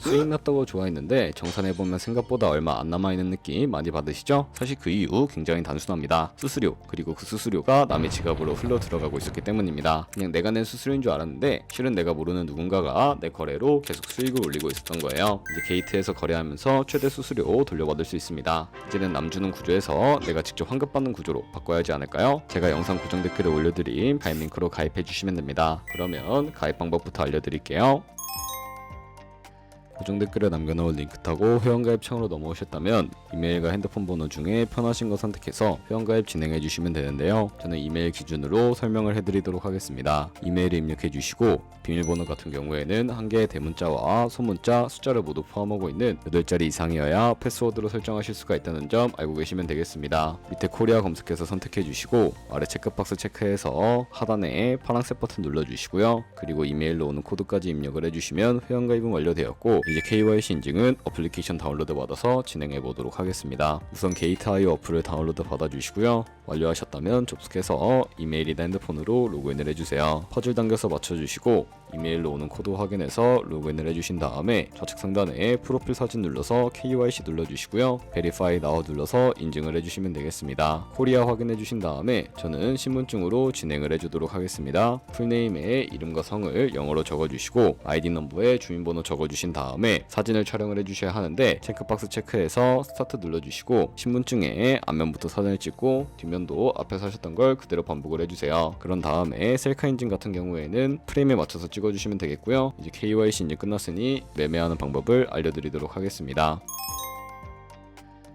수익 났다고 좋아했는데 정산해보면 생각보다 얼마 안 남아있는 느낌 많이 받으시죠? 사실 그 이유 굉장히 단순합니다. 수수료, 그리고 그 수수료가 남의 지갑으로 흘러 들어가고 있었기 때문입니다. 그냥 내가 낸 수수료인 줄 알았는데 실은 내가 모르는 누군가가 내 거래로 계속 수익을 올리고 있었던 거예요. 이제 게이트에서 거래하면서 최대 수수료 돌려받을 수 있습니다. 이제는 남주는 구조에서 내가 직접 환급받는 구조로 바꿔야 하지 않을까요? 제가 영상 고정 댓글에 올려드린 가입 링크로 가입해주시면 됩니다. 그러면 가입 방법부터 알려드릴게요. 고정 댓글에 남겨놓은 링크 타고 회원가입 창으로 넘어오셨다면 이메일과 핸드폰 번호 중에 편하신 거 선택해서 회원가입 진행해 주시면 되는데요. 저는 이메일 기준으로 설명을 해드리도록 하겠습니다. 이메일을 입력해 주시고 비밀번호 같은 경우에는 한 개의 대문자와 소문자, 숫자를 모두 포함하고 있는 8자리 이상이어야 패스워드로 설정하실 수가 있다는 점 알고 계시면 되겠습니다. 밑에 코리아 검색해서 선택해 주시고 아래 체크박스 체크해서 하단에 파란색 버튼 눌러 주시고요. 그리고 이메일로 오는 코드까지 입력을 해주시면 회원가입은 완료되었고 이제 KYC 인증은 어플리케이션 다운로드 받아서 진행해 보도록 하겠습니다. 우선 게이트.io 어플을 다운로드 받아주시고요. 완료하셨다면 접속해서 이메일이나 핸드폰으로 로그인을 해주세요. 퍼즐 당겨서 맞춰주시고 이메일로 오는 코드 확인해서 로그인을 해주신 다음에 좌측 상단에 프로필 사진 눌러서 KYC 눌러주시고요. Verify Now 눌러서 인증을 해주시면 되겠습니다. 코리아 확인해주신 다음에 저는 신분증으로 진행을 해주도록 하겠습니다. 풀네임에 이름과 성을 영어로 적어주시고 아이디 넘버에 주민번호 적어주신 다음에 사진을 촬영을 해주셔야 하는데 체크박스 체크해서 스타트 눌러주시고 신분증에 앞면부터 사진을 찍고 뒷면도 앞에서 하셨던 걸 그대로 반복을 해주세요. 그런 다음에 셀카 인증 같은 경우에는 프레임에 맞춰서 찍어주시면 되겠고요. 이제 KYC 인증 끝났으니 매매하는 방법을 알려드리도록 하겠습니다.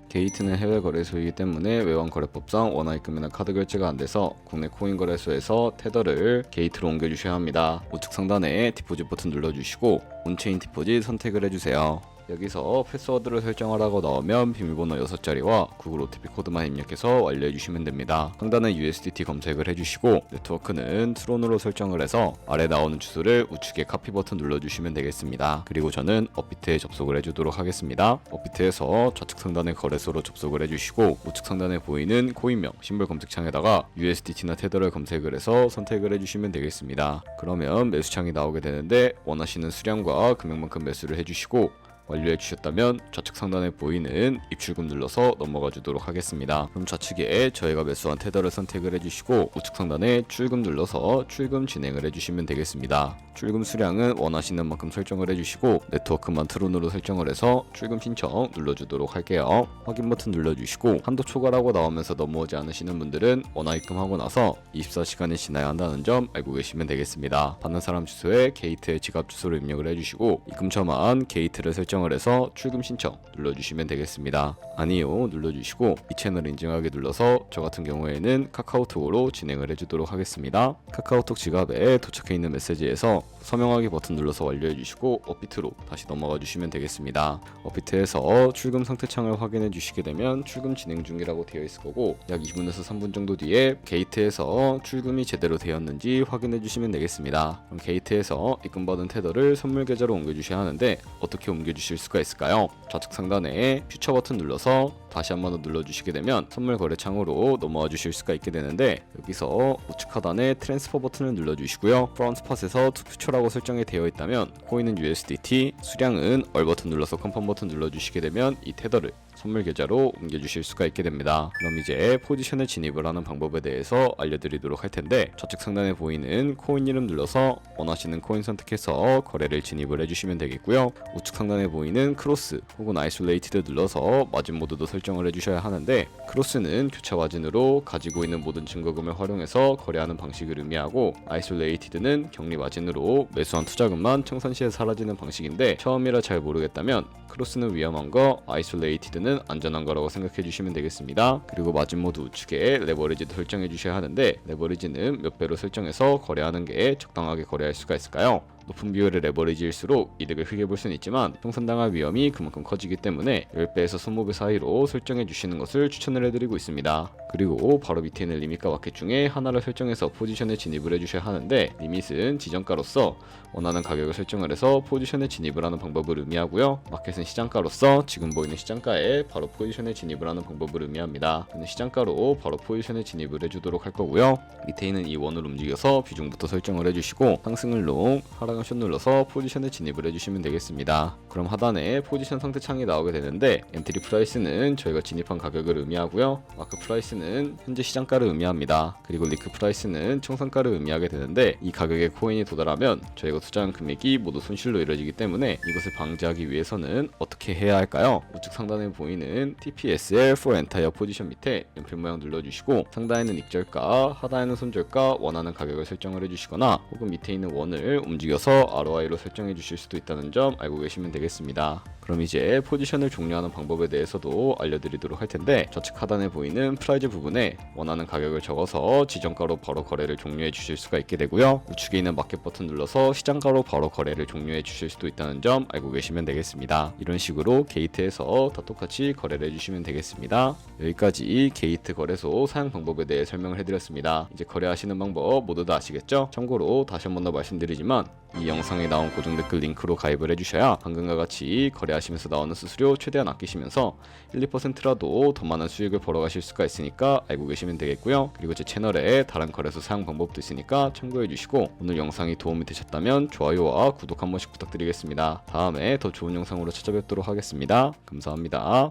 게이트는 해외 거래소이기 때문에 외환거래법상 원화입금이나 카드 결제가 안돼서 국내 코인 거래소에서 테더를 게이트로 옮겨주셔야 합니다. 우측 상단에 디포짓 버튼 눌러주시고 온체인 디포짓 선택을 해주세요. 여기서 패스워드를 설정하라고 나오면 비밀번호 6자리와 구글 OTP 코드만 입력해서 완료해주시면 됩니다. 상단에 USDT 검색을 해주시고 네트워크는 트론으로 설정을 해서 아래 나오는 주소를 우측에 카피 버튼 눌러주시면 되겠습니다. 그리고 저는 업비트에 접속을 해주도록 하겠습니다. 업비트에서 좌측 상단의 거래소로 접속을 해주시고 우측 상단에 보이는 코인명 심볼 검색창에다가 USDT나 테더를 검색을 해서 선택을 해주시면 되겠습니다. 그러면 매수창이 나오게 되는데 원하시는 수량과 금액만큼 매수를 해주시고 완료해 주셨다면 좌측 상단에 보이는 입출금 눌러서 넘어가 주도록 하겠습니다. 그럼 좌측에 저희가 매수한 테더를 선택을 해주시고 우측 상단에 출금 눌러서 출금 진행을 해주시면 되겠습니다. 출금 수량은 원하시는 만큼 설정을 해주시고 네트워크만 트론으로 설정을 해서 출금 신청 눌러주도록 할게요. 확인 버튼 눌러주시고 한도 초과라고 나오면서 넘어오지 않으시는 분들은 원화 입금하고 나서 24시간이 지나야 한다는 점 알고 계시면 되겠습니다. 받는 사람 주소에 게이트의 지갑 주소를 입력을 해주시고 입금처만 게이트를 설정을 해서 출금 신청 눌러주시면 되겠습니다. 아니요 눌러주시고 이 채널 인증하기 눌러서 저 같은 경우에는 카카오톡으로 진행을 해주도록 하겠습니다. 카카오톡 지갑에 도착해 있는 메시지에서 서명하기 버튼 눌러서 완료해 주시고 업비트로 다시 넘어가 주시면 되겠습니다. 업비트에서 출금 상태 창을 확인해 주시게 되면 출금 진행 중이라고 되어 있을 거고 약 2분에서 3분 정도 뒤에 게이트에서 출금이 제대로 되었는지 확인해 주시면 되겠습니다. 그럼 게이트에서 입금받은 테더를 선물 계좌로 옮겨 주셔야 하는데 어떻게 옮겨 주실 수가 있을까요? 좌측 상단에 퓨처 버튼 눌러서 다시 한번 더 눌러주시게 되면 선물 거래 창으로 넘어와 주실 수가 있게 되는데 여기서 우측 하단에 트랜스퍼 버튼을 눌러주시고요. 프론트 스팟에서 투 퓨처라고 설정이 되어 있다면 코인은 USDT, 수량은 얼 버튼 눌러서 컨펌 버튼 눌러주시게 되면 이 테더를 선물 계좌로 옮겨주실 수가 있게 됩니다. 그럼 이제 포지션에 진입을 하는 방법에 대해서 알려드리도록 할 텐데 좌측 상단에 보이는 코인 이름 눌러서 원하시는 코인 선택해서 거래를 진입을 해주시면 되겠고요. 우측 상단에 보이는 크로스 혹은 아이솔레이티드 눌러서 마진 모드도 설정을 해주셔야 하는데 크로스는 교차 마진으로 가지고 있는 모든 증거금을 활용해서 거래하는 방식을 의미하고 아이솔레이티드는 격리 마진으로 매수한 투자금만 청산 시에 사라지는 방식인데 처음이라 잘 모르겠다면 크로스는 위험한 거, 아이솔레이티드는 안전한 거라고 생각해 주시면 되겠습니다. 그리고 마진 모드 우측에 레버리지도 설정해 주셔야 하는데 레버리지는 몇 배로 설정해서 거래하는 게 적당하게 거래할 수가 있을까요? 높은 비율의 레버리지일수록 이득을 크게 볼 수는 있지만 청산당할 위험이 그만큼 커지기 때문에 10배에서 20배 사이로 설정해 주시는 것을 추천을 해드리고 있습니다. 그리고 바로 밑에 있는 리밋과 마켓 중에 하나를 설정해서 포지션에 진입을 해주셔야 하는데 리밋은 지정가로서 원하는 가격을 설정을 해서 포지션에 진입을 하는 방법을 의미하고요. 마켓은 시장가로서 지금 보이는 시장가에 바로 포지션에 진입을 하는 방법을 의미합니다. 저는 시장가로 바로 포지션에 진입을 해주도록 할 거고요. 밑에 있는 이 원을 움직여서 비중부터 설정을 해주시고 상승을 롱, 하락 빨간 션 눌러서 포지션에 진입을 해주시면 되겠습니다. 그럼 하단에 포지션 상태 창이 나오게 되는데 엔트리 프라이스는 저희가 진입한 가격을 의미하고요. 마크 프라이스는 현재 시장가를 의미합니다. 그리고 리크 프라이스는 청산가를 의미하게 되는데 이 가격에 코인이 도달하면 저희가 투자한 금액이 모두 손실로 이루어지기 때문에 이것을 방지하기 위해서는 어떻게 해야 할까요? 우측 상단에 보이는 TPSL for Entire 포지션 밑에 연필 모양 눌러주시고 상단에는 익절가, 하단에는 손절가, 원하는 가격을 설정을 해주시거나 혹은 밑에 있는 원을 움직여서 ROI로 설정해 주실 수도 있다는 점 알고 계시면 되겠습니다. 그럼 이제 포지션을 종료하는 방법에 대해서도 알려드리도록 할 텐데 좌측 하단에 보이는 프라이즈 부분에 원하는 가격을 적어서 지정가로 바로 거래를 종료해 주실 수가 있게 되고요. 우측에 있는 마켓 버튼 눌러서 시장가로 바로 거래를 종료해 주실 수도 있다는 점 알고 계시면 되겠습니다. 이런 식으로 게이트에서 다 똑같이 거래를 해주시면 되겠습니다. 여기까지 게이트 거래소 사용 방법에 대해 설명을 해드렸습니다. 이제 거래하시는 방법 모두 다 아시겠죠? 참고로 다시 한 번 더 말씀드리지만 이 영상에 나온 고정 댓글 링크로 가입을 해주셔야 방금과 같이 거래하시면서 나오는 수수료 최대한 아끼시면서 1~2%라도 더 많은 수익을 벌어가실 수가 있으니까 알고 계시면 되겠고요. 그리고 제 채널에 다른 거래소 사용 방법도 있으니까 참고해주시고 오늘 영상이 도움이 되셨다면 좋아요와 구독 한 번씩 부탁드리겠습니다. 다음에 더 좋은 영상으로 찾아뵙도록 하겠습니다. 감사합니다.